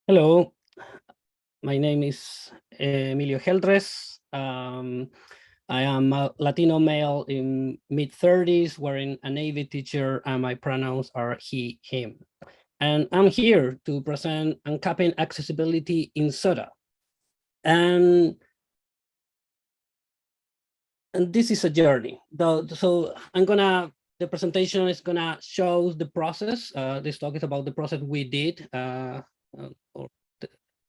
Hello, my name is Emilio. I am a Latino male in mid-30s, wearing a Navy teacher, and my pronouns are he, him. And I'm here to present Uncapping Accessibility in Soda. And this is a journey. So the presentation is gonna show the process. This talk is about the process we did or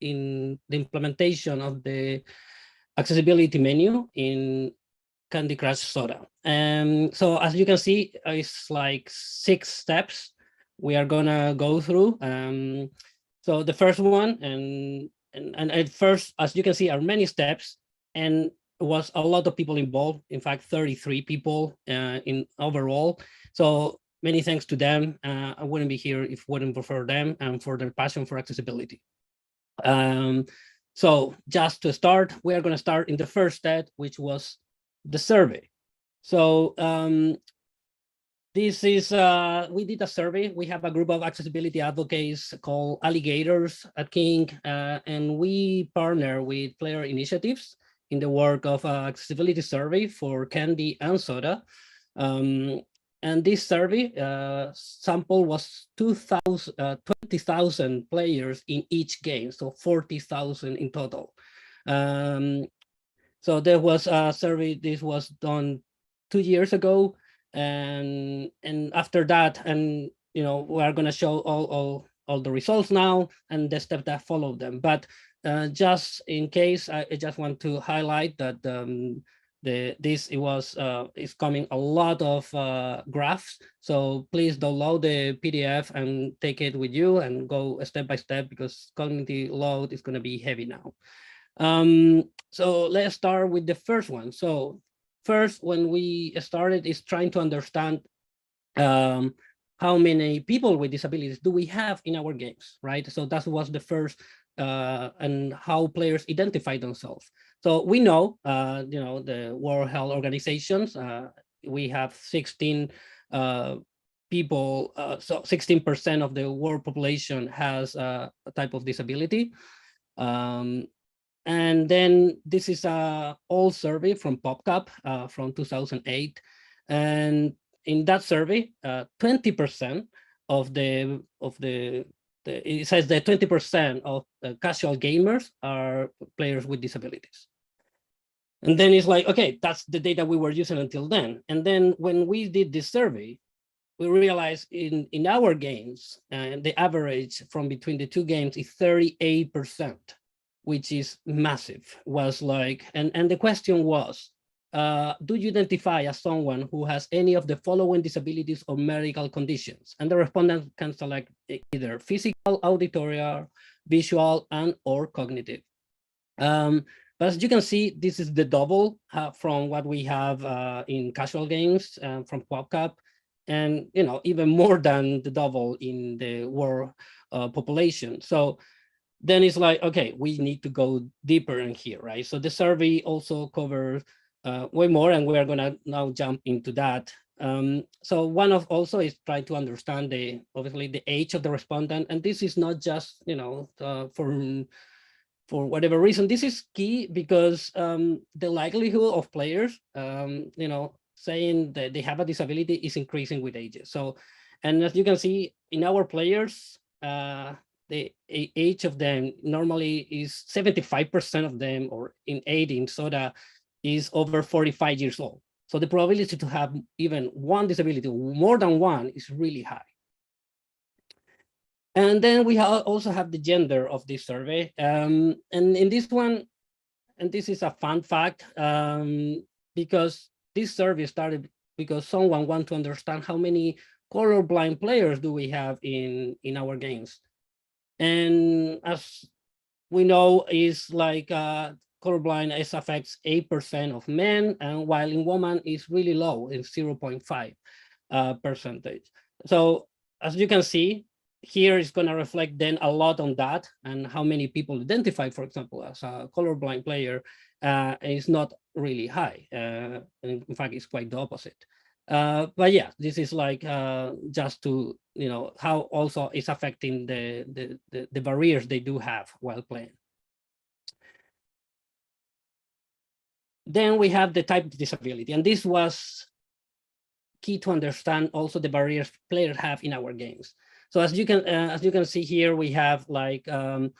in the implementation of the accessibility menu in Candy Crush Soda. So as you can see, it's like 6 steps we are gonna go through. So the first one, and at first, as you can see, are many steps, and was a lot of people involved. In fact, 33 people in overall. So many thanks to them. I wouldn't be here if it wasn't for them and for their passion for accessibility. So just to start, we are going to start in the first step, which was the survey. So this is, we did a survey. We have a group of accessibility advocates called Alligators at King, and we partner with player initiatives in the work of accessibility survey for Candy and Soda. And this survey sample was 20,000 players in each game, so 40,000 in total. So there was a survey, this was done 2 years ago, and after that, and we are going to show all the results now and the steps that follow them. But just in case, I just want to highlight that is coming a lot of graphs, so please download the PDF and take it with you and go step by step, because cognitive load is going to be heavy now. So let's start with the first one. So first, when we started, is trying to understand how many people with disabilities do we have in our games, right? So that was the first, and how players identify themselves. So we know, the World Health Organizations, we have 16 people, so 16% of the world population has a type of disability. And then this is a old survey from PopCap from 2008. And in that survey, 20% of it says that 20% of casual gamers are players with disabilities. And then it's like, okay, that's the data we were using until then. And then when we did this survey, we realized in our games, the average from between the two games is 38%, which is massive. Was like, and the question was, do you identify as someone who has any of the following disabilities or medical conditions? And the respondent can select either physical, auditory, visual, and or cognitive. But as you can see, this is the double from what we have in casual games from PopCap, and even more than the double in the world population. So then it's like, okay, we need to go deeper in here, right? So the survey also covers way more, and we are going to now jump into that. So one of also is trying to understand obviously the age of the respondent, and this is not just for whatever reason. This is key because the likelihood of players saying that they have a disability is increasing with ages. So, and as you can see in our players, the age of them normally is 75% of them, or in 80 in Soda, is over 45 years old. So the probability to have even one disability, more than one, is really high. And then we also have the gender of this survey. And in this one, and this is a fun fact, because this survey started because someone wanted to understand how many colorblind players do we have in our games. And as we know, is like colorblind affects 8% of men, and while in women is really low, in 0.5 percentage. So as you can see, here is going to reflect then a lot on that, and how many people identify, for example, as a colorblind player is not really high. In fact, it's quite the opposite. But yeah, this is like just to, how also is affecting the barriers they do have while playing. Then we have the type of disability, and this was key to understand also the barriers players have in our games. So as you can see here, we have like the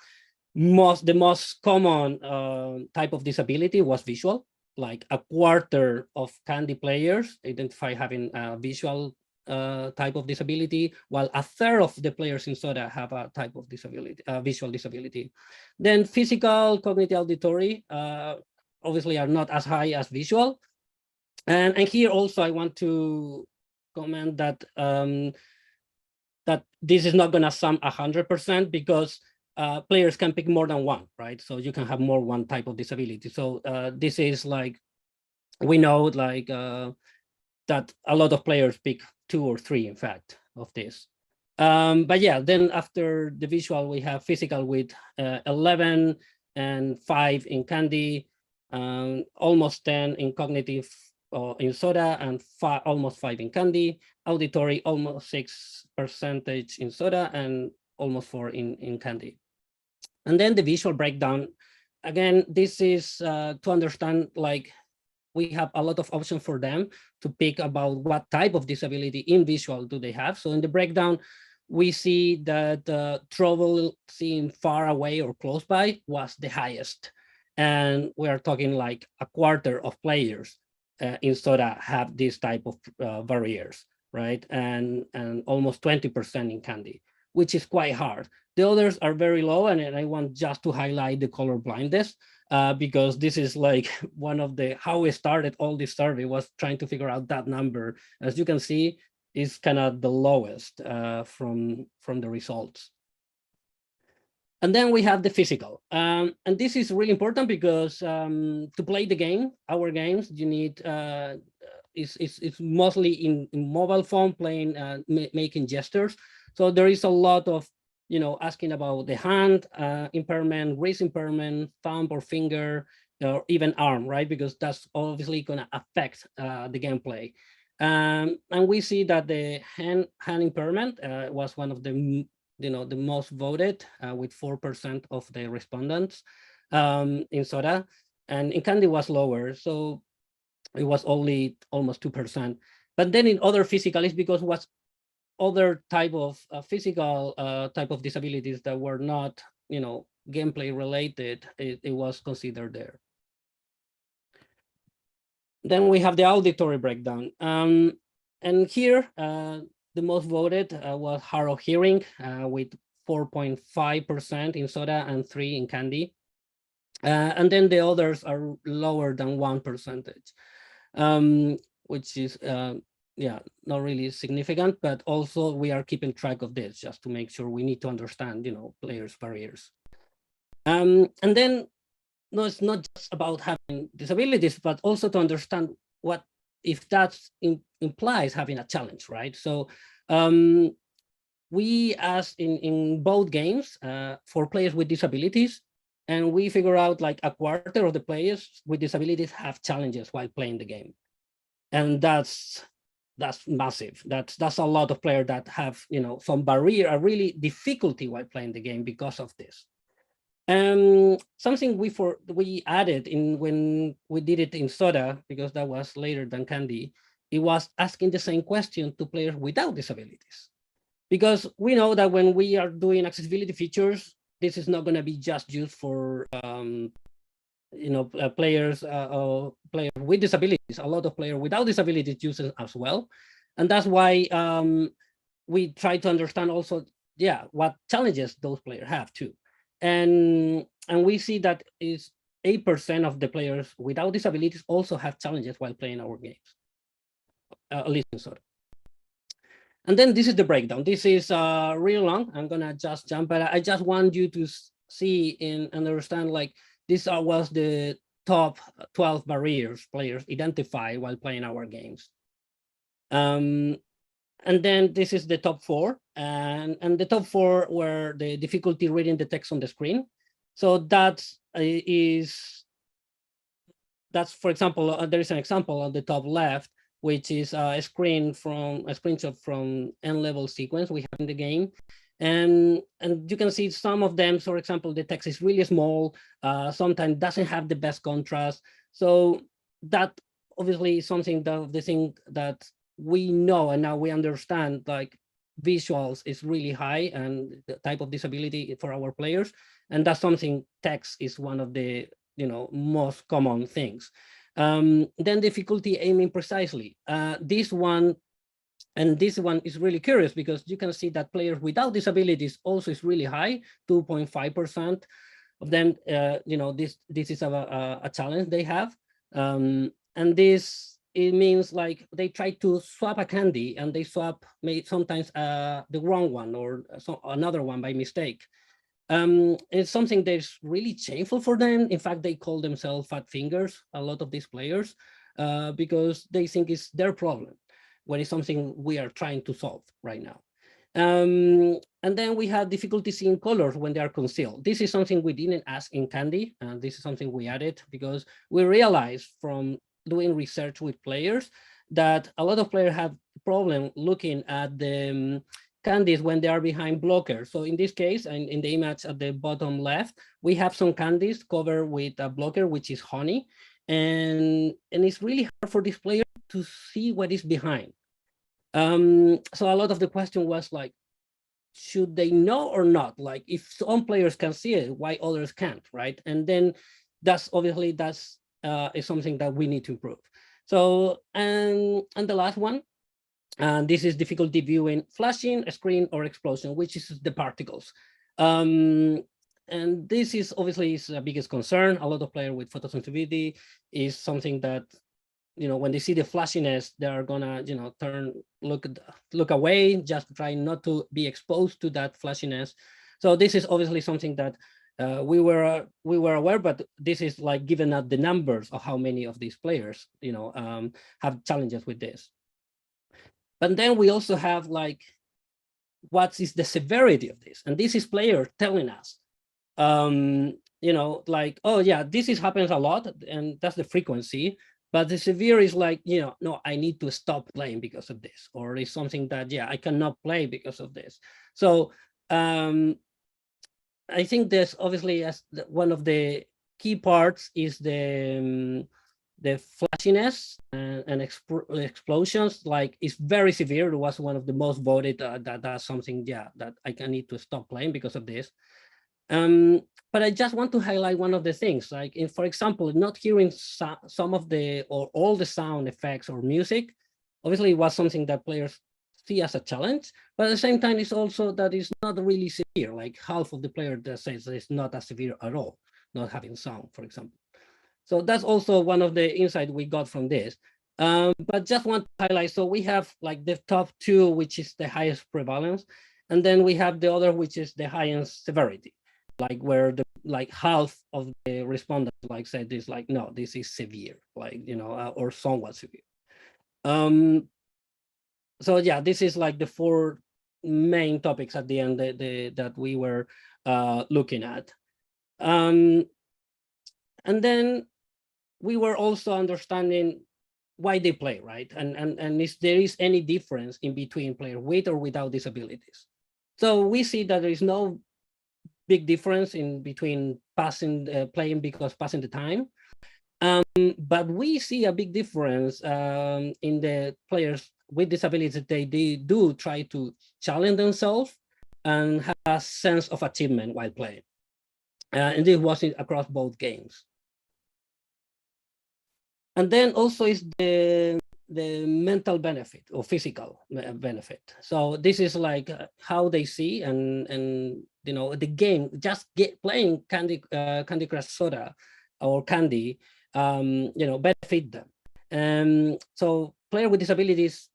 most common type of disability was visual. Like a quarter of Candy players identify having a visual type of disability, while a third of the players in Soda have a type of disability, visual disability. Then physical, cognitive, auditory, obviously are not as high as visual. And here also I want to comment that that this is not going to sum 100% because players can pick more than one, right? So you can have more one type of disability. So this is like, we know like that a lot of players pick 2 or 3, in fact, of this. But yeah, then after the visual, we have physical with 11 and 5 in Candy, almost 10 in cognitive in Soda, and almost 5 in Candy. Auditory, almost 6% in Soda, and almost 4 in Candy. And then the visual breakdown. Again, this is to understand, like, we have a lot of options for them to pick about what type of disability in visual do they have. So in the breakdown, we see that trouble seeing far away or close by was the highest. And we are talking like a quarter of players in Soda have this type of barriers, right? And almost 20% in Candy, which is quite hard. The others are very low, and I want just to highlight the color blindness, because this is like one of the, how we started all this survey was trying to figure out that number. As you can see, is kind of the lowest from the results. And then we have the physical. And this is really important because to play the game, our games, you need, it's mostly in mobile phone playing, making gestures. So there is a lot of, asking about the hand impairment, wrist impairment, thumb or finger, or even arm, right? Because that's obviously going to affect the gameplay. And we see that the hand impairment was one of the the most voted with 4% of the respondents in Soda, and in Candy was lower, so it was only almost 2%. But then in other physical, it's because was other type of physical type of disabilities that were not gameplay related, it was considered there. Then we have the auditory breakdown, and here the most voted was hard of hearing with 4.5% in Soda and 3 in Candy. And then the others are lower than 1%, which is, yeah, not really significant, but also we are keeping track of this just to make sure we need to understand, players' barriers. And then, no, it's not just about having disabilities, but also to understand what if that implies having a challenge, right? So we asked in both games for players with disabilities, and we figure out like a quarter of the players with disabilities have challenges while playing the game, and that's massive. That's a lot of players that have some barrier, a really difficulty while playing the game because of this. Something we added in when we did it in Soda, because that was later than Candy, it was asking the same question to players without disabilities. Because we know that when we are doing accessibility features, this is not going to be just used for players with disabilities. A lot of players without disabilities use it as well, and that's why we try to understand also, yeah, what challenges those players have too. And we see that is 8% of the players without disabilities also have challenges while playing our games, at least in Soda. And then this is the breakdown. This is real long. I'm gonna just jump, but I just want you to see and understand, like, this was the top 12 barriers players identify while playing our games. And then this is the top 4, and the top 4 were the difficulty reading the text on the screen. So that's, for example, there is an example on the top left which is a screenshot from N-level sequence we have in the game. And you can see some of them. So for example, the text is really small, sometimes doesn't have the best contrast. So that obviously is something that the thing that we know and now we understand, like visuals is really high and the type of disability for our players. And that's something text is one of the most common things. Then difficulty aiming precisely. This one is really curious because you can see that players without disabilities also is really high, 2.5% of them. This is a challenge they have, and this it means like they try to swap a candy and they swap sometimes the wrong one or another one by mistake. It's something that's really shameful for them. In fact, they call themselves fat fingers, a lot of these players, because they think it's their problem when it's something we are trying to solve right now. And then we have difficulty seeing colors when they are concealed. This is something we didn't ask in Candy, and this is something we added because we realized from doing research with players that a lot of players have problem looking at the candies when they are behind blockers. So in this case, and in the image at the bottom left, we have some candies covered with a blocker, which is honey. And it's really hard for this player to see what is behind. So a lot of the question was like, should they know or not? Like if some players can see it, why others can't, right? And then that's obviously is something that we need to improve. So, and the last one, and this is difficulty viewing flashing, a screen, or explosion, which is the particles. And this is obviously is the biggest concern. A lot of players with photosensitivity is something that, when they see the flashiness, they are gonna, look away, just try not to be exposed to that flashiness. So this is obviously something that we were aware, but this is like given out the numbers of how many of these players, have challenges with this. But then we also have like, what is the severity of this? And this is players telling us, like, oh yeah, this happens a lot, and that's the frequency. But the severe is like, no, I need to stop playing because of this, or it's something that, yeah, I cannot play because of this. So I think there's obviously as one of the key parts is the flashiness and explosions. Like it's very severe. It was one of the most voted. That's something, yeah, that I can need to stop playing because of this. But I just want to highlight one of the things, like for example, not hearing some of the or all the sound effects or music. Obviously, it was something that players see as a challenge, but at the same time, it's also that it's not really severe. Like half of the player that says that it's not as severe at all, not having sound, for example. So that's also one of the insight we got from this. But just want to highlight, so we have like the top two, which is the highest prevalence, and then we have the other, which is the highest severity, like where the like half of the respondents like said this, like, no, this is severe, like, or somewhat severe. So yeah, this is like the four main topics at the end that we were looking at. And then we were also understanding why they play, right? And if there is any difference in between players with or without disabilities. So we see that there is no big difference in between playing because passing the time. But we see a big difference in the players with disabilities. They do try to challenge themselves and have a sense of achievement while playing. And this was across both games. And then also is the mental benefit or physical benefit. So this is like how they see and the game, just playing Candy Crush Soda or Candy, benefit them. So player with disabilities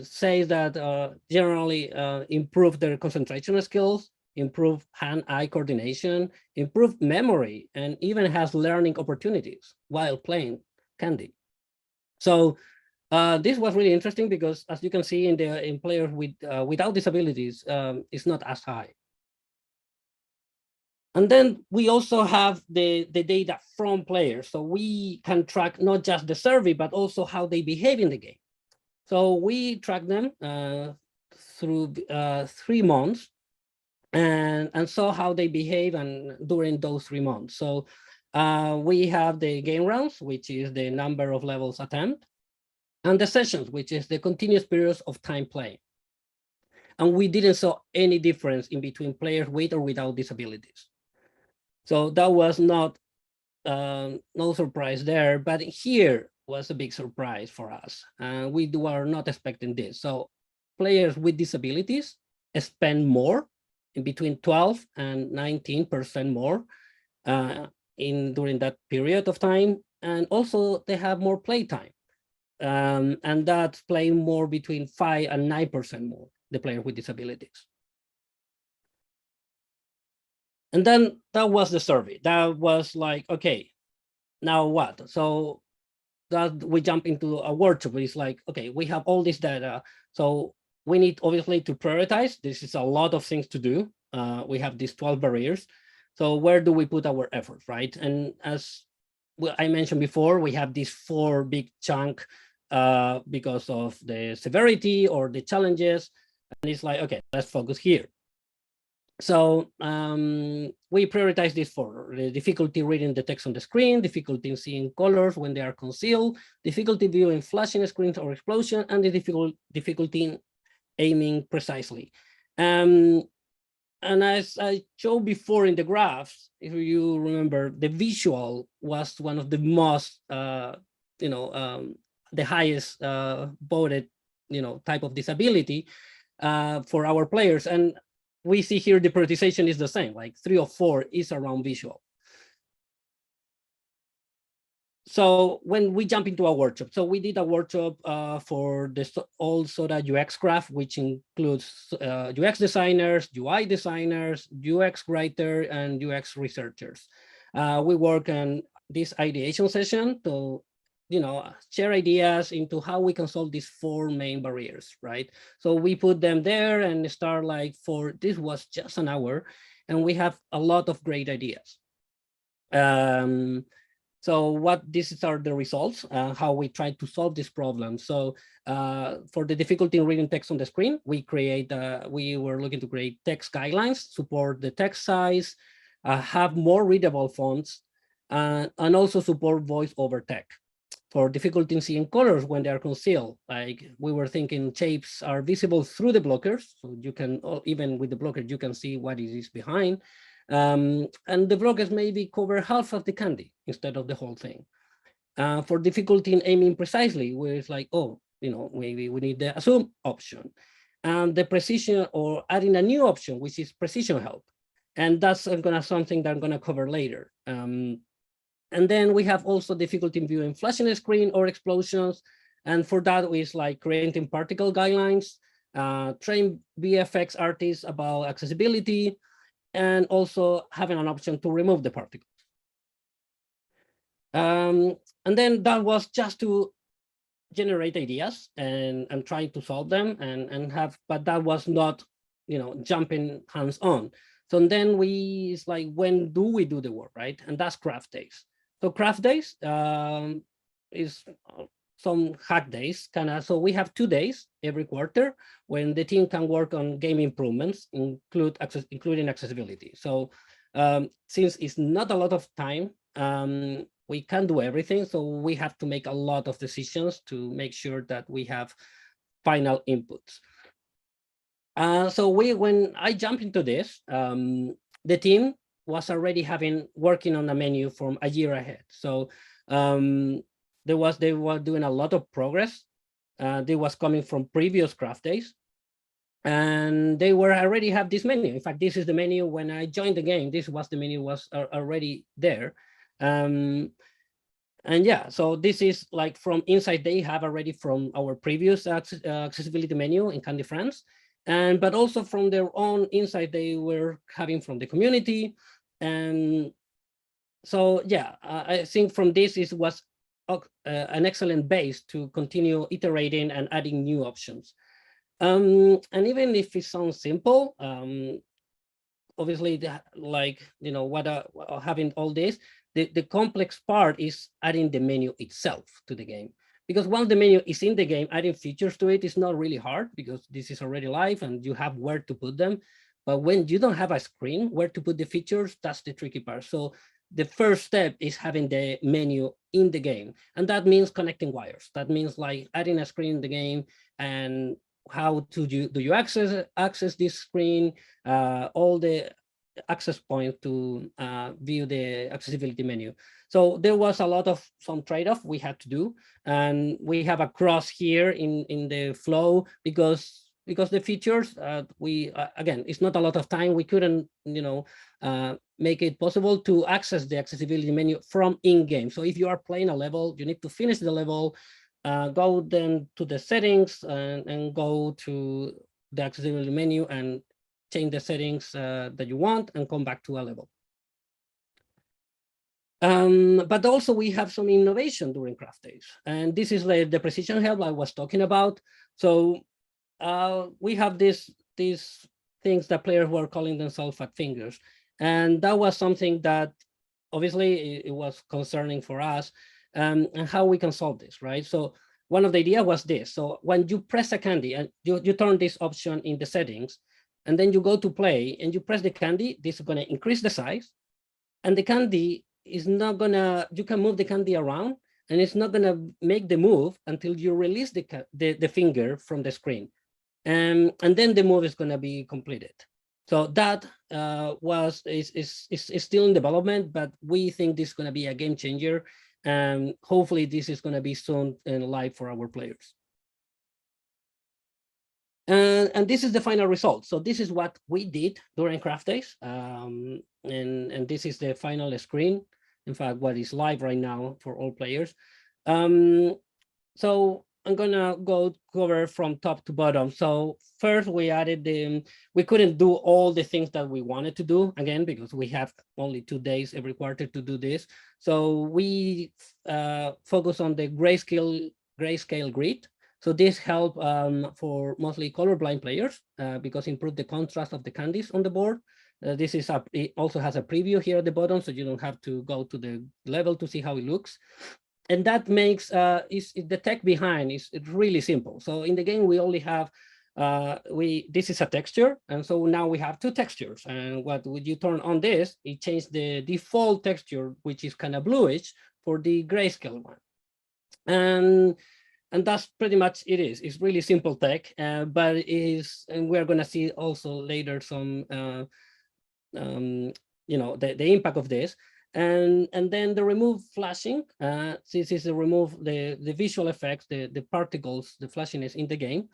says that generally improve their concentration skills, improve hand-eye coordination, improve memory, and even has learning opportunities while playing Candy. So this was really interesting because, as you can see in players with without disabilities, it's not as high. And then we also have the data from players. So we can track not just the survey, but also how they behave in the game. So we track them through 3 months and saw how they behave and during those 3 months. So we have the game rounds, which is the number of levels attempt, and the sessions, which is the continuous periods of time playing. And we didn't saw any difference in between players with or without disabilities. So that was not no surprise there, but here was a big surprise for us. We were not expecting this. So players with disabilities spend more, in between 12 and 19% more during that period of time. And also they have more play time. And that's playing more between 5 and 9% more, the players with disabilities. And then that was the survey. That was like, okay, now what? So that we jump into a workshop. It's like, okay, we have all this data. So we need obviously to prioritize. This is a lot of things to do. We have these 12 barriers. So where do we put our effort, right? And as I mentioned before, we have these 4 big chunk because of the severity or the challenges. And it's like, okay, let's focus here. So we prioritize this for the difficulty reading the text on the screen, difficulty in seeing colors when they are concealed, difficulty viewing flashing screens or explosion, and the difficulty in aiming precisely. And as I showed before in the graphs, if you remember, the visual was one of the most, the highest voted, type of disability for our players. And we see here the prioritization is the same, like 3 or 4 is around visual. So when we jump into a workshop, so we did a workshop for the all Soda UX craft, which includes UX designers, UI designers, UX writer, and UX researchers. We work on this ideation session to share ideas into how we can solve these 4 main barriers, right? So we put them there and start like this was just an hour, and we have a lot of great ideas. So these are the results, how we try to solve this problem. So for the difficulty in reading text on the screen, we were looking to create text guidelines, support the text size, have more readable fonts, and also support voice over text. For difficulty in seeing colors when they are concealed, like we were thinking shapes are visible through the blockers, so you can, even with the blocker, you can see what is behind. And the blockers maybe cover half of the candy instead of the whole thing. For difficulty in aiming precisely, where it's like, maybe we need the assume option. And the precision, or adding a new option, which is precision help. And that's something that I'm gonna cover later. And then we have also difficulty in viewing flashing a screen or explosions. And for that, is like creating particle guidelines, train VFX artists about accessibility, and also having an option to remove the particles. And then that was just to generate ideas and try to solve them but that was not, jumping hands-on. So then it's like, when do we do the work, right? And that's craft days. So craft days is some hack days, so we have 2 days every quarter when the team can work on game improvements, including accessibility. So since it's not a lot of time, we can't do everything. So we have to make a lot of decisions to make sure that we have final inputs. So when I jump into this, the team was already working on a menu from a year ahead. So they were doing a lot of progress. They was coming from previous craft days, and they were already have this menu. In fact, this is the menu when I joined the game. This was the menu was already there. And yeah, so this is like from inside they have already from our previous accessibility menu in Candy France. But also from their own insight they were having from the community. And so, yeah, I think from this was an excellent base to continue iterating and adding new options. And even if it sounds simple, obviously, like, what having all this, the complex part is adding the menu itself to the game. Because once the menu is in the game, adding features to it is not really hard, because this is already live and you have where to put them. But when you don't have a screen where to put the features, that's the tricky part. So the first step is having the menu in the game. And that means connecting wires. That means like adding a screen in the game, and how do you access this screen, all the access points to view the accessibility menu. So there was a lot of some trade-off we had to do, and we have a cross here in the flow, because the features, we again, it's not a lot of time. We couldn't make it possible to access the accessibility menu from in-game. So if you are playing a level, you need to finish the level, go then to the settings, and go to the accessibility menu and change the settings that you want, and come back to a level. But also we have some innovation during craft days, and this is the precision help I was talking about. So we have these things that players were calling themselves fat fingers, and that was something that obviously it was concerning for us, and how we can solve this, right? So one of the idea was this. So when you press a candy and you turn this option in the settings, and then you go to play and you press the candy, this is going to increase the size, and the candy is not gonna, you can move the candy around, and it's not gonna make the move until you release the finger from the screen. And then the move is gonna be completed. So that is still in development, but we think this is gonna be a game changer, and hopefully this is gonna be soon live for our players. And this is the final result. So this is what we did during craft days. And this is the final screen. In fact, what is live right now for all players. So I'm gonna go cover from top to bottom. So first we added we couldn't do all the things that we wanted to do, again, because we have only 2 days every quarter to do this. So we focus on the grayscale grid. So this help for mostly colorblind players, because improve the contrast of the candies on the board. This is it also has a preview here at the bottom, so you don't have to go to the level to see how it looks. And that makes the tech behind is really simple. So in the game we only have this is a texture, and so now we have 2 textures. And what would you turn on this? It changed the default texture, which is kind of bluish, for the grayscale one. And that's pretty much it is. It's really simple tech, but and we're going to see also later some, the impact of this. And then the remove flashing. This is the remove the visual effects, the particles, the flashiness in the game.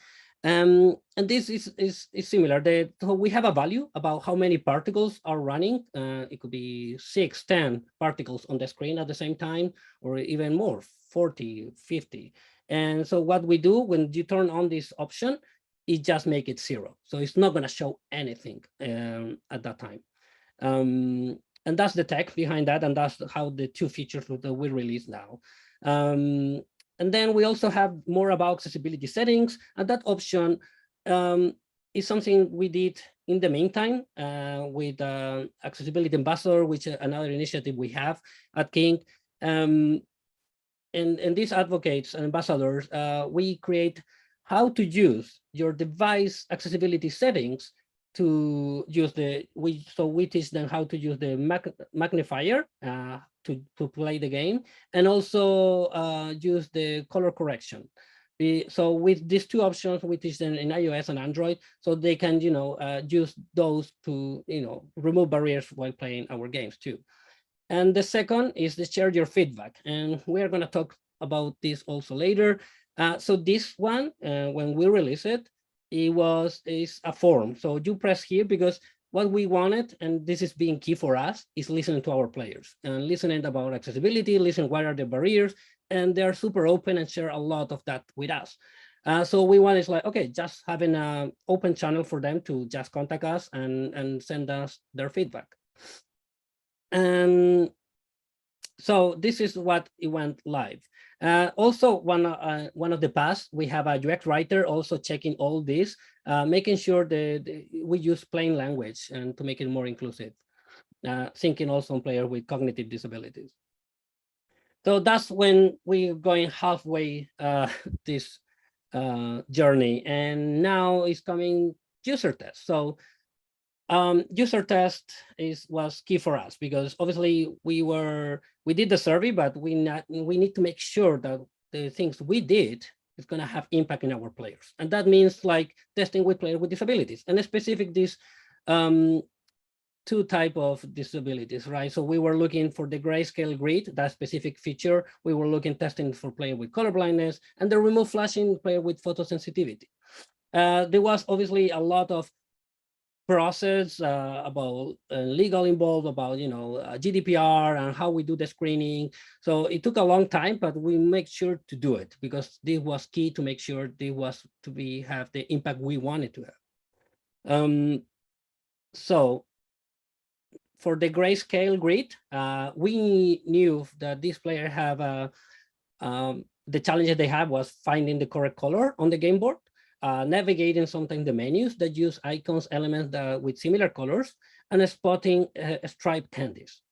And this is similar. So we have a value about how many particles are running. It could be 6, 10 particles on the screen at the same time, or even more, 40, 50. And so what we do when you turn on this option, it just make it 0. So it's not going to show anything at that time. And that's the tech behind that, and that's how the 2 features that we release now. And then we also have more about accessibility settings, and that option is something we did in the meantime with Accessibility Ambassador, which is another initiative we have at King. And these advocates and ambassadors, we create how to use your device accessibility settings to use so we teach them how to use the magnifier to play the game, and also use the color correction. So with these 2 options, we teach them in iOS and Android, so they can use those to remove barriers while playing our games too. And the second is to share your feedback. And we're going to talk about this also later. So this one, when we release it, is a form. So you press here because what we wanted, and this is being key for us, is listening to our players and listening about accessibility, listen what are the barriers, and they're super open and share a lot of that with us. So we want is like, okay, just having an open channel for them to just contact us and send us their feedback. So So this is what it went live. Also, one of the past, we have a UX writer also checking all this, making sure that we use plain language and to make it more inclusive, thinking also on players with cognitive disabilities. So that's when we're going halfway this journey, and now is coming user test. So user test was key for us because obviously we did the survey, but we need to make sure that the things we did is going to have impact in our players, and that means like testing with players with disabilities, and specific this two type of disabilities, right? So we were looking for the grayscale grid, that specific feature. We were looking testing for player with color blindness, and the remove flashing player with photosensitivity. There was obviously a lot of process about legal involved, about GDPR and how we do the screening. So it took a long time, but we make sure to do it because this was key to make sure this was to have the impact we wanted to have. So for the grayscale grid, we knew that this player have the challenge they had was finding the correct color on the game board, navigating sometimes the menus that use icons, elements with similar colors, and spotting striped candies.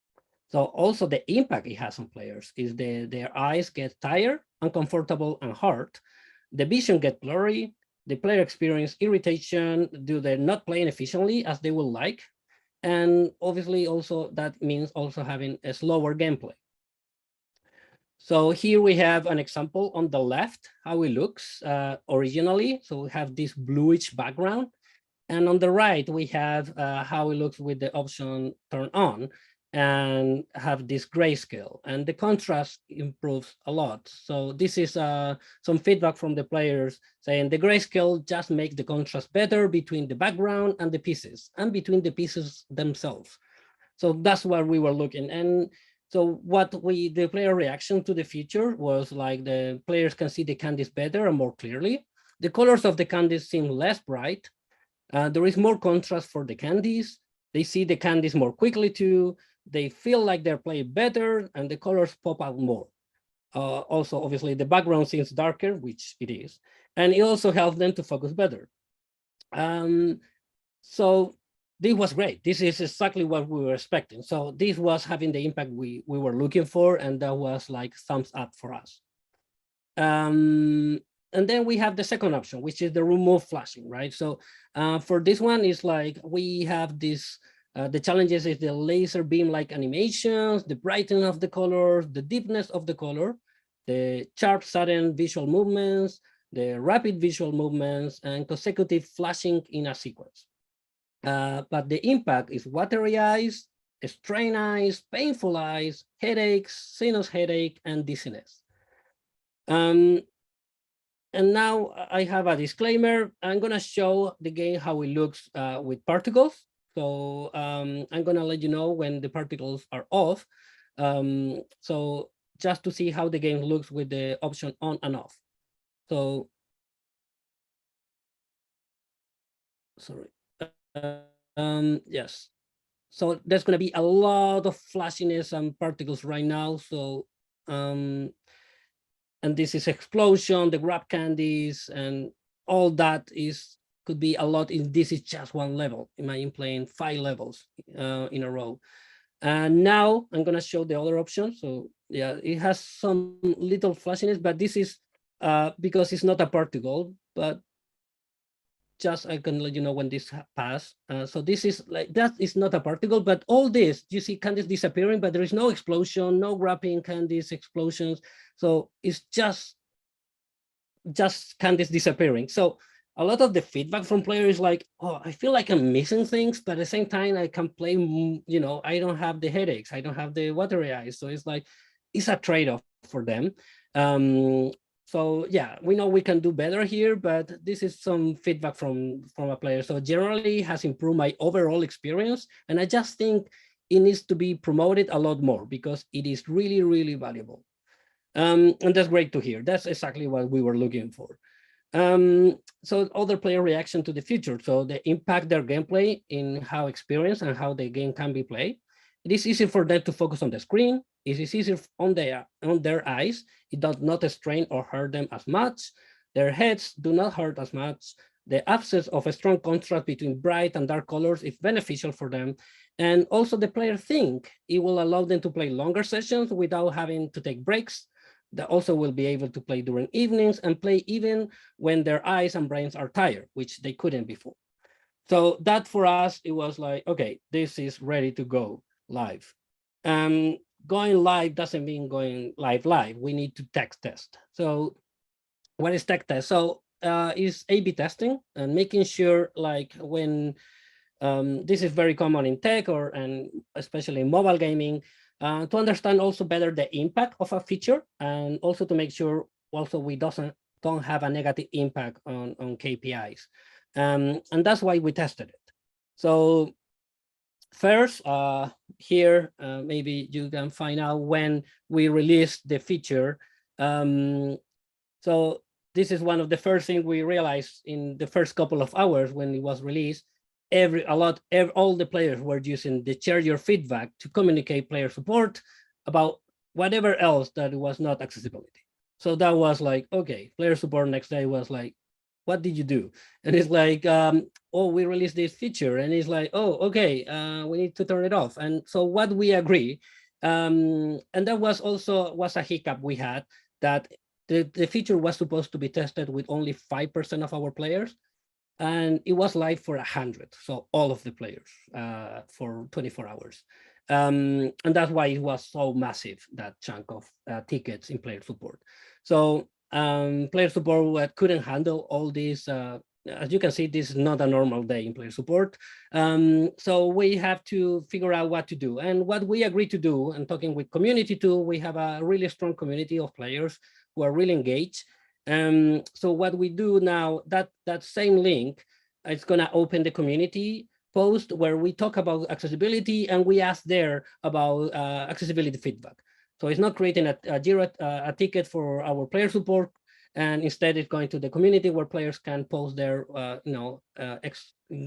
So also the impact it has on players is their eyes get tired, uncomfortable, and hard. The vision get blurry. The player experience irritation due to they're not playing efficiently as they would like. And obviously also that means also having a slower gameplay. So here we have an example on the left, how it looks originally. So we have this bluish background. And on the right, we have how it looks with the option turn on and have this grayscale. And the contrast improves a lot. So this is some feedback from the players saying the grayscale just makes the contrast better between the background and the pieces and between the pieces themselves. So that's what we were looking. And so the player reaction to the feature was like the players can see the candies better and more clearly. The colors of the candies seem less bright. There is more contrast for the candies. They see the candies more quickly too. They feel like they're playing better and the colors pop out more. Also, obviously, the background seems darker, which it is. And it also helps them to focus better. So this was great. This is exactly what we were expecting. So this was having the impact we were looking for, and that was like thumbs up for us. And then we have the second option, which is the remove flashing, right? So for this one, is like we have this, the challenges is the laser beam-like animations, the brightening of the colors, the deepness of the color, the sharp, sudden visual movements, the rapid visual movements, and consecutive flashing in a sequence. But the impact is watery eyes, strained eyes, painful eyes, headaches, sinus headache, and dizziness. And now I have a disclaimer. I'm going to show the game how it looks with particles. So I'm going to let you know when the particles are off. So just to see how the game looks with the option on and off. So, sorry. Yes. So there's going to be a lot of flashiness and particles right now. So, and this is explosion, the grab candies, and all that could be a lot. This is just one level. Imagine playing 5 levels in a row. And now I'm going to show the other option. So yeah, it has some little flashiness, but this is because it's not a particle, but just I can let you know when this pass. So this is like, that is not a particle, but all this, you see candies disappearing, but there is no explosion, no grabbing candies, explosions. So it's just candies disappearing. So a lot of the feedback from players is like, oh, I feel like I'm missing things, but at the same time, I can play, I don't have the headaches, I don't have the watery eyes. So it's like, it's a trade-off for them. So yeah, we know we can do better here, but this is some feedback from a player. So generally has improved my overall experience. And I just think it needs to be promoted a lot more because it is really, really valuable. And that's great to hear. That's exactly what we were looking for. So other player reaction to the future. So they impact their gameplay in how experience and how the game can be played. it is easy for them to focus on the screen. It is easier on their eyes. It does not strain or hurt them as much. Their heads do not hurt as much. The absence of a strong contrast between bright and dark colors is beneficial for them. And also the player think it will allow them to play longer sessions without having to take breaks. They also will be able to play during evenings and play even when their eyes and brains are tired, which they couldn't before. So that for us, it was like, okay, this is ready to go live. Going live doesn't mean going live. We need to test. So what is tech test? So is A/B testing and making sure, like, when this is very common in tech and especially in mobile gaming, to understand also better the impact of a feature, and also to make sure also we don't have a negative impact on KPIs. And that's why we tested it. So first, here, maybe you can find out when we released the feature. So this is one of the first things we realized in the first couple of hours when it was released. All the players were using the share your feedback to communicate player support about whatever else that was not accessibility. So that was like, okay, player support next day was like, what did you do? And it's like, oh, we released this feature, and it's like, oh, okay, we need to turn it off. And so what we agree, and that was a hiccup we had, that the feature was supposed to be tested with only 5% of our players, and it was live for 100, so all of the players, for 24 hours. And that's why it was so massive, that chunk of tickets in player support. So player support couldn't handle all these. As you can see, this is not a normal day in player support. So we have to figure out what to do. And what we agreed to do, and talking with community too, we have a really strong community of players who are really engaged. So what we do now, that same link, it's gonna open the community post where we talk about accessibility, and we ask there about accessibility feedback. So it's not creating a ticket for our player support, and instead it's going to the community where players can post their,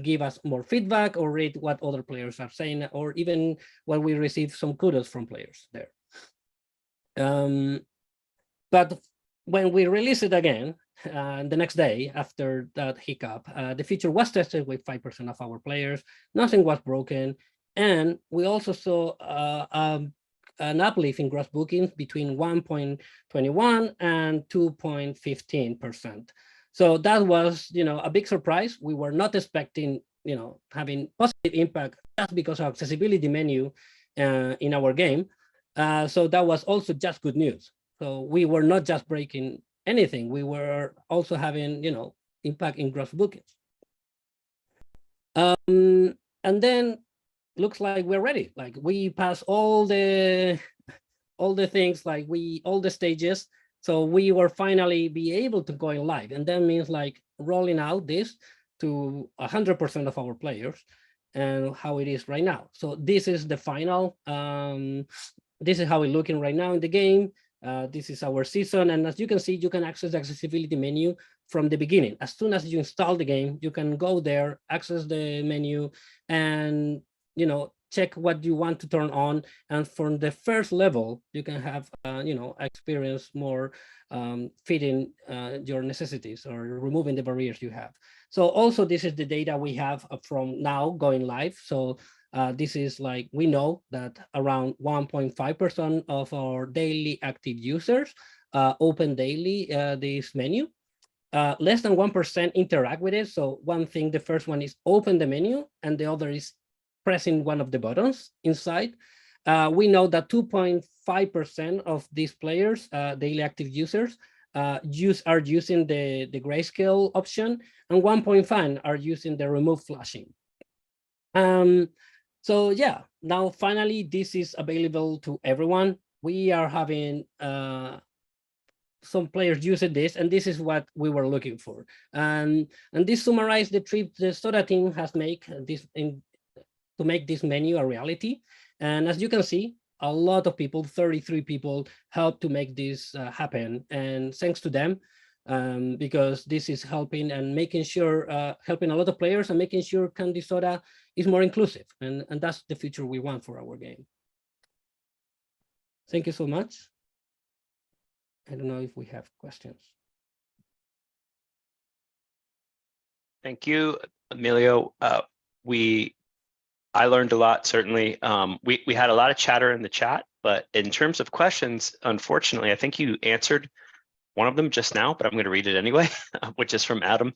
give us more feedback or read what other players are saying, or even when we receive some kudos from players there. But when we release it again, the next day after that hiccup, the feature was tested with 5% of our players. Nothing was broken. And we also saw an uplift in gross bookings between 1.21 and 2.15%. So that was, a big surprise. We were not expecting, having positive impact just because of accessibility menu in our game. So that was also just good news. So we were not just breaking anything. We were also having, impact in gross bookings. And then looks like we're ready. Like we passed all the things, like all the stages. So we were finally be able to go in live. And that means like rolling out this to 100% of our players, and how it is right now. So this is the final, this is how it's looking right now in the game. This is our season, and as you can see, you can access the accessibility menu from the beginning. As soon as you install the game, you can go there, access the menu, and check what you want to turn on. And from the first level, you can have experience more fitting your necessities or removing the barriers you have. So also, this is the data we have from now going live. So this is like, we know that around 1.5% of our daily active users open daily this menu. Less than 1% interact with it. So one thing, the first one is open the menu, and the other is pressing one of the buttons inside. We know that 2.5% of these players, daily active users, are using the grayscale option, and 1.5 are using the remove flashing. So yeah, now finally this is available to everyone. We are having some players using this, and this is what we were looking for. And this summarized the trip the Soda team has made to make this menu a reality. And as you can see, a lot of people, 33 people, helped to make this happen. And thanks to them, because this is helping and making sure, helping a lot of players and making sure Candy Soda is more inclusive. And that's the future we want for our game. Thank you so much. I don't know if we have questions. Thank you, Emilio. I learned a lot, certainly. We had a lot of chatter in the chat, but in terms of questions, unfortunately, I think you answered one of them just now, but I'm going to read it anyway, which is from Adam.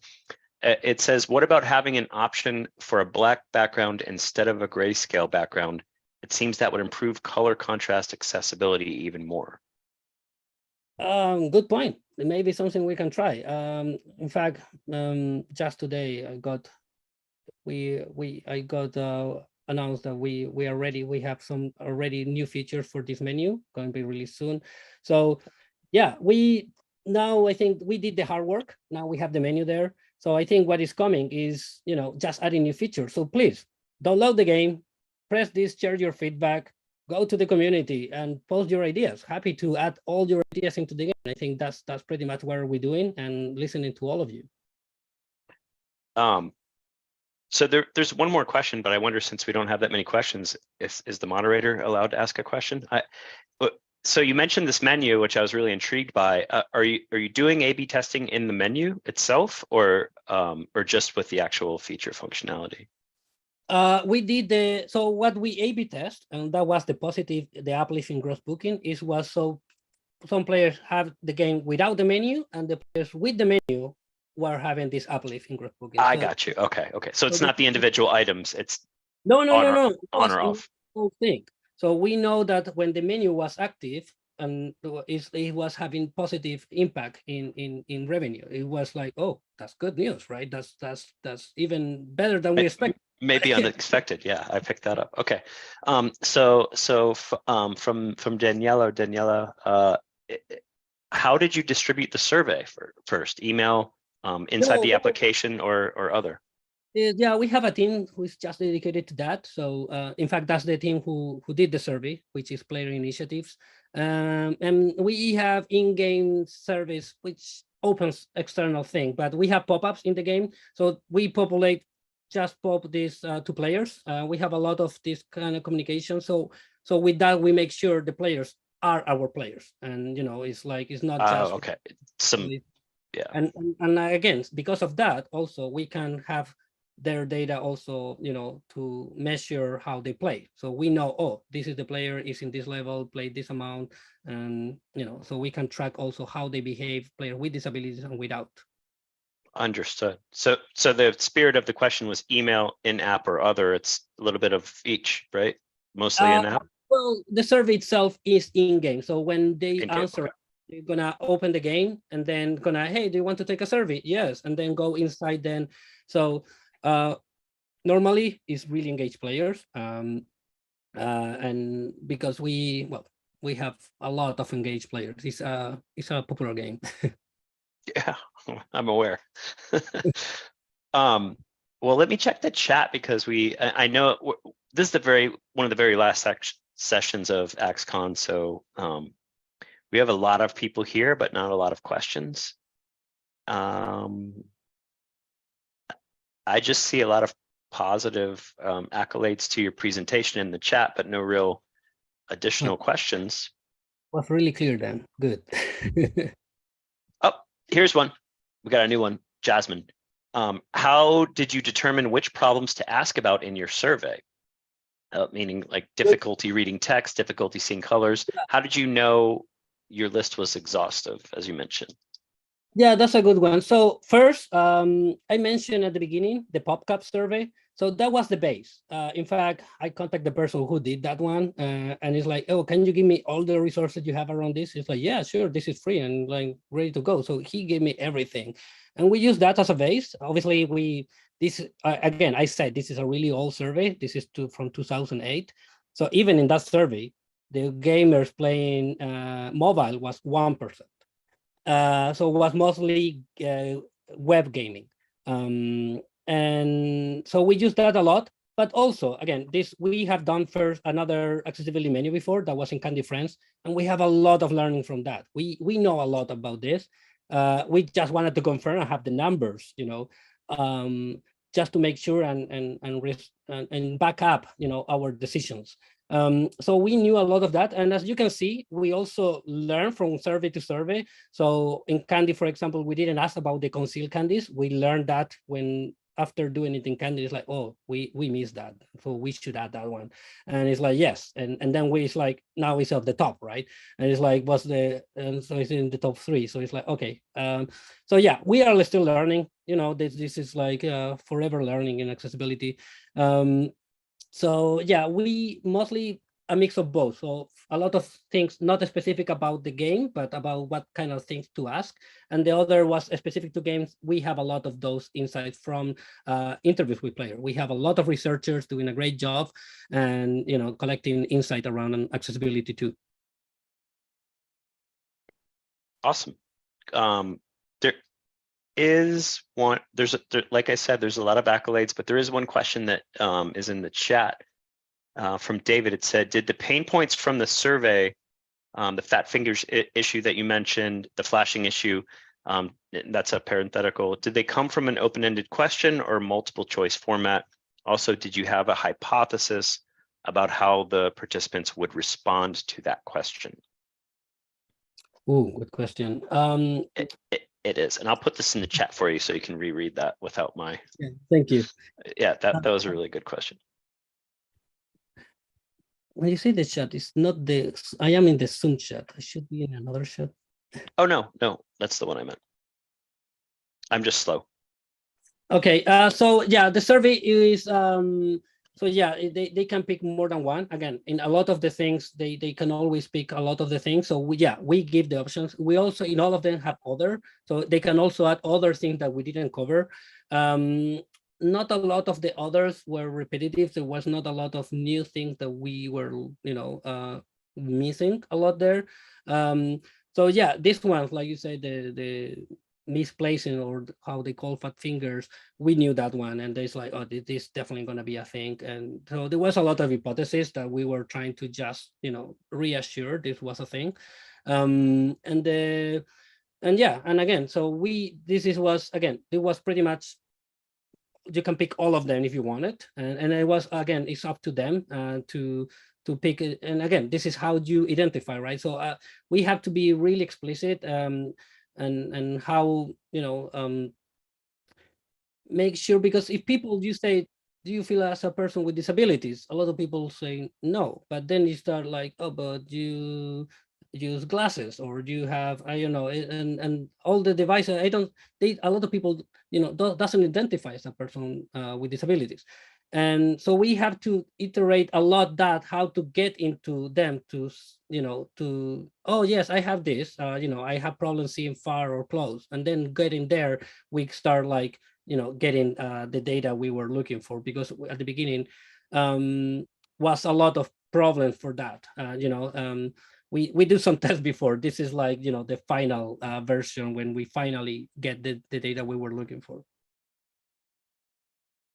It says, what about having an option for a black background instead of a grayscale background? It seems that would improve color contrast accessibility even more. Good point. It may be something we can try. In fact, just today I got announced that we are ready. We have some already new features for this menu going to be released soon. So yeah, I think we did the hard work. Now we have the menu there. So I think what is coming is, just adding new features. So please download the game, press this, share your feedback, go to the community and post your ideas. Happy to add all your ideas into the game. I think that's pretty much what we're doing and listening to all of you. So there's one more question, but I wonder, since we don't have that many questions, is the moderator allowed to ask a question? So you mentioned this menu, which I was really intrigued by. Are you doing A/B testing in the menu itself, or just with the actual feature functionality? We did so what we A/B test, and that was the uplift in gross booking was so some players have the game without the menu, and the players with the menu were having this uplift in gross booking. I got you. Okay. So it's not the individual items. It's no. On or off. Whole thing. So we know that when the menu was active, and it was having positive impact in revenue. It was like, oh, that's good news, right? That's even better than we expected. Maybe unexpected. Yeah, I picked that up. Okay. So from Daniela, how did you distribute the survey first? Email, inside the application, or other? Yeah, we have a team who's just dedicated to that. So in fact, that's the team who did the survey, which is Player Initiatives. And we have in-game service, which opens external thing, but we have pop-ups in the game. So we just pop this to players. We have a lot of this kind of communication. So with that, we make sure the players are our players. And, it's not just... okay. Yeah. And again, because of that, also, we can have their data also, to measure how they play. So we know, oh, this is the player is in this level, played this amount, and so we can track also how they behave, player with disabilities and without. Understood. So the spirit of the question was email, in-app, or other. It's a little bit of each, right? Mostly in-app. Well, the survey itself is in-game. So when they answer, okay, they're gonna open the game and then hey, do you want to take a survey? Yes, and then go inside then. So normally it's really engaged players, and because we have a lot of engaged players. It's a popular game. Yeah, I'm aware. Well, let me check the chat, because I know this is one of the very last sessions of AxeCon, so we have a lot of people here, but not a lot of questions. I just see a lot of positive accolades to your presentation in the chat, but no real additional questions. Was really clear then. Good. Oh, here's one. We got a new one. Jasmine. How did you determine which problems to ask about in your survey? Meaning like difficulty reading text, difficulty seeing colors. How did you know your list was exhaustive, as you mentioned? Yeah, that's a good one. So first, I mentioned at the beginning the PopCap survey. So that was the base. In fact, I contacted the person who did that one, and it's like, oh, can you give me all the resources you have around this? It's like, yeah, sure, this is free and like ready to go. So he gave me everything, and we use that as a base. Obviously, again, I said this is a really old survey. This is from 2008. So even in that survey, the gamers playing mobile was 1%. So it was mostly web gaming. And so we use that a lot, but also, again, we have done first another accessibility menu before that was in Candy Friends, and we have a lot of learning from that. We know a lot about this. We just wanted to confirm and have the numbers, just to make sure and back up, our decisions. So we knew a lot of that. And as you can see, we also learn from survey to survey. So in Candy, for example, we didn't ask about the concealed candies. We learned that when after doing it in Candy, it's like, oh, we missed that. So we should add that one. And it's like, yes. And then it's like, now it's at the top, right? And it's like, so it's in the top 3. So it's like, okay. So yeah, we are still learning, this is like forever learning in accessibility. So yeah, we mostly a mix of both. So a lot of things not specific about the game, but about what kind of things to ask. And the other was specific to games. We have a lot of those insights from interviews with players. We have a lot of researchers doing a great job and, collecting insight around accessibility too. Awesome. There is one, like I said, there's a lot of accolades, but there is one question that is in the chat from David. It said, did the pain points from the survey, the fat fingers issue that you mentioned, the flashing issue, that's a parenthetical, did they come from an open-ended question or multiple choice format? Also, did you have a hypothesis about how the participants would respond to that question? Ooh, good question. It is, and I'll put this in the chat for you so you can reread that without my. Yeah, thank you. Yeah, that was a really good question. When you say the chat, it's not I am in the Zoom chat. I should be in another chat. Oh, no, that's the one I meant. I'm just slow. Okay, so yeah, the survey is, so yeah, they can pick more than one. Again, in a lot of the things, they can always pick a lot of the things. So we give the options. We also, in all of them, have other, so they can also add other things that we didn't cover. Not a lot of the others were repetitive. There was not a lot of new things that we were, missing a lot there. So yeah, this one, like you said, the misplacing, or how they call fat fingers, we knew that one, and there's like, oh, this is definitely going to be a thing. And so there was a lot of hypotheses that we were trying to just, reassure this was a thing. And yeah, and again, so it was pretty much, you can pick all of them if you want it, and it was, again, it's up to them to pick it. And again, this is how you identify, right? So we have to be really explicit, and how, make sure, because if people, you say, do you feel as a person with disabilities, a lot of people say no, but then you start like, oh, but you use glasses, or do you have, I don't know, and all the devices, a lot of people, doesn't identify as a person with disabilities. And so we have to iterate a lot that how to get into them to, oh yes, I have this, I have problems seeing far or close, and then getting there, we start like, getting the data we were looking for, because at the beginning was a lot of problems for that. We do some tests before. This is like, the final version when we get the data we were looking for.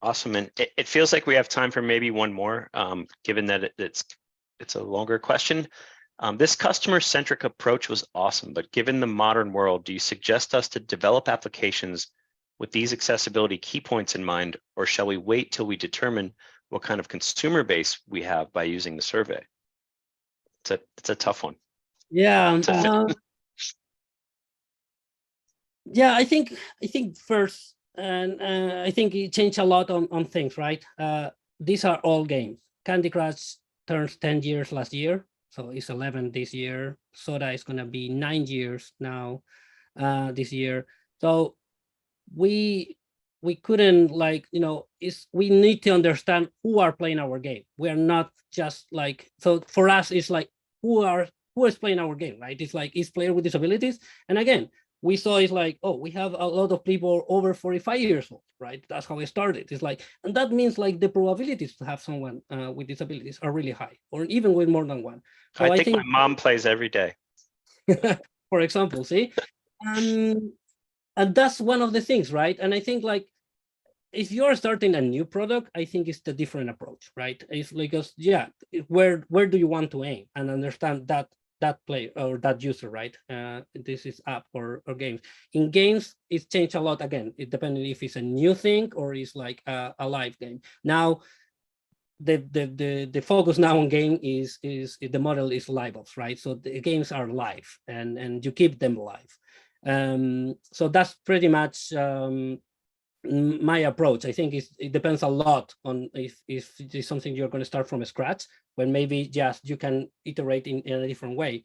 Awesome, and it feels like we have time for maybe one more, given that it's a longer question. This customer-centric approach was awesome, but given the modern world, do you suggest us to develop applications with these accessibility key points in mind, or shall we wait till we determine what kind of consumer base we have by using the survey? It's a tough one. Yeah. Yeah, I think first, and I think it changed a lot on things, right? These are all games. Candy Crush turns 10 years last year, so it's 11 this year. Soda is gonna be 9 years now, this year. So we couldn't, like, we need to understand who are playing our game. We are not just like, so for us, it's like, who is playing our game, right? It's like, it's player with disabilities. And again, we saw, it's like, oh, we have a lot of people over 45 years old, right? That's how it started. It's like, and that means like the probabilities to have someone with disabilities are really high, or even with more than one. So I think my mom plays every day. For example, see? And that's one of the things, right? And I think, like, if you're starting a new product, I think it's the different approach, right? It's because, yeah, where do you want to aim, and understand that that player or that user, right? This is app or games. In games, it's changed a lot. Again, it depending if it's a new thing or it's like a live game. Now, the focus now on game is the model is live ops, right? So the games are live and you keep them live. So that's pretty much my approach. I think it depends a lot on if it is something you're going to start from scratch, when maybe just you can iterate in a different way.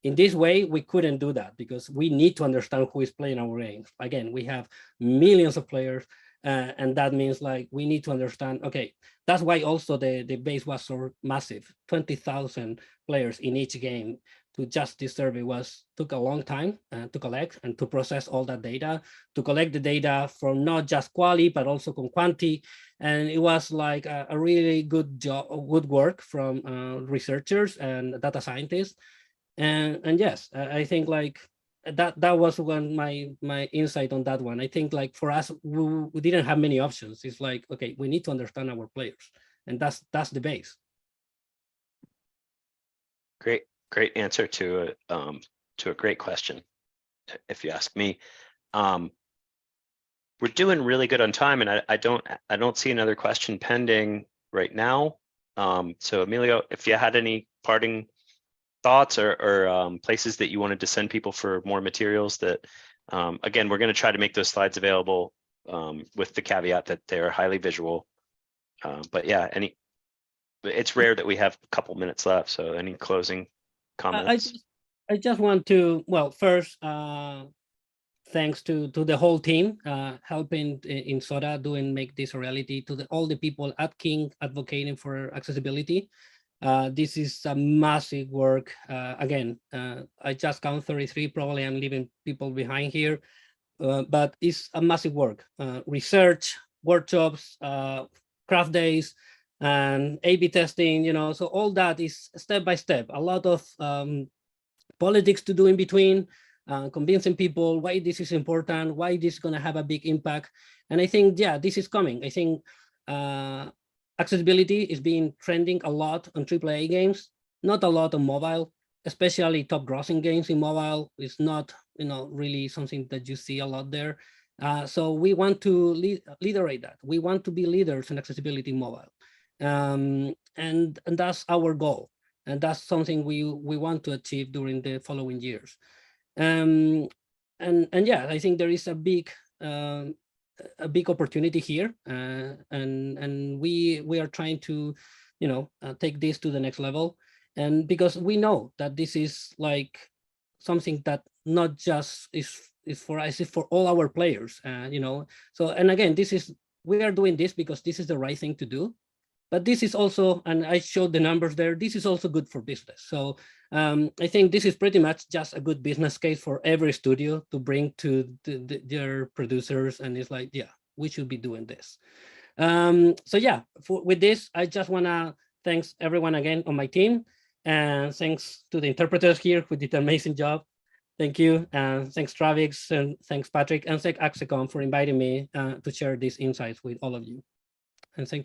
In this way, we couldn't do that because we need to understand who is playing our games. Again, we have millions of players, and that means like we need to understand, okay, that's why also the base was so massive, 20,000 players in each game. To just this survey took a long time to collect and to process all that data, to collect the data from not just quality, but also from quantity. And it was like a really good job, good work from researchers and data scientists. And yes, I think like that was one my insight on that one. I think like for us, we didn't have many options. It's like, okay, we need to understand our players, and that's the base. Great answer to a great question, if you ask me. We're doing really good on time, and I don't see another question pending right now. So Emilio, if you had any parting thoughts or places that you wanted to send people for more materials, that again, we're going to try to make those slides available with the caveat that they're highly visual. But yeah, it's rare that we have a couple minutes left. So any closing comments? I just want to, well, first, thanks to the whole team helping in Soda make this a reality, to all the people at King advocating for accessibility. This is a massive work. Again, I just count 33, probably I'm leaving people behind here, but it's a massive work. Research, workshops, craft days, and A/B testing, so all that is step by step. A lot of politics to do in between, convincing people why this is important, why this is going to have a big impact. And I think, yeah, this is coming. I think accessibility is being trending a lot on AAA games, not a lot on mobile, especially top grossing games in mobile is not, really something that you see a lot there. So we want to liderate that. We want to be leaders in accessibility in mobile. And that's our goal. And that's something we want to achieve during the following years. And yeah, I think there is a big opportunity here, and we are trying to, take this to the next level. And because we know that this is like something that not just is for us, it's for all our players, So, and again, we are doing this because this is the right thing to do. But this is also, and I showed the numbers there, this is also good for business. So I think this is pretty much just a good business case for every studio to bring to their producers. And it's like, yeah, we should be doing this. So yeah, with this, I just want to thanks everyone again on my team. And thanks to the interpreters here who did an amazing job. Thank you. And thanks, Travis, and thanks, Patrick, and thanks, Axicom, for inviting me to share these insights with all of you. And thank you.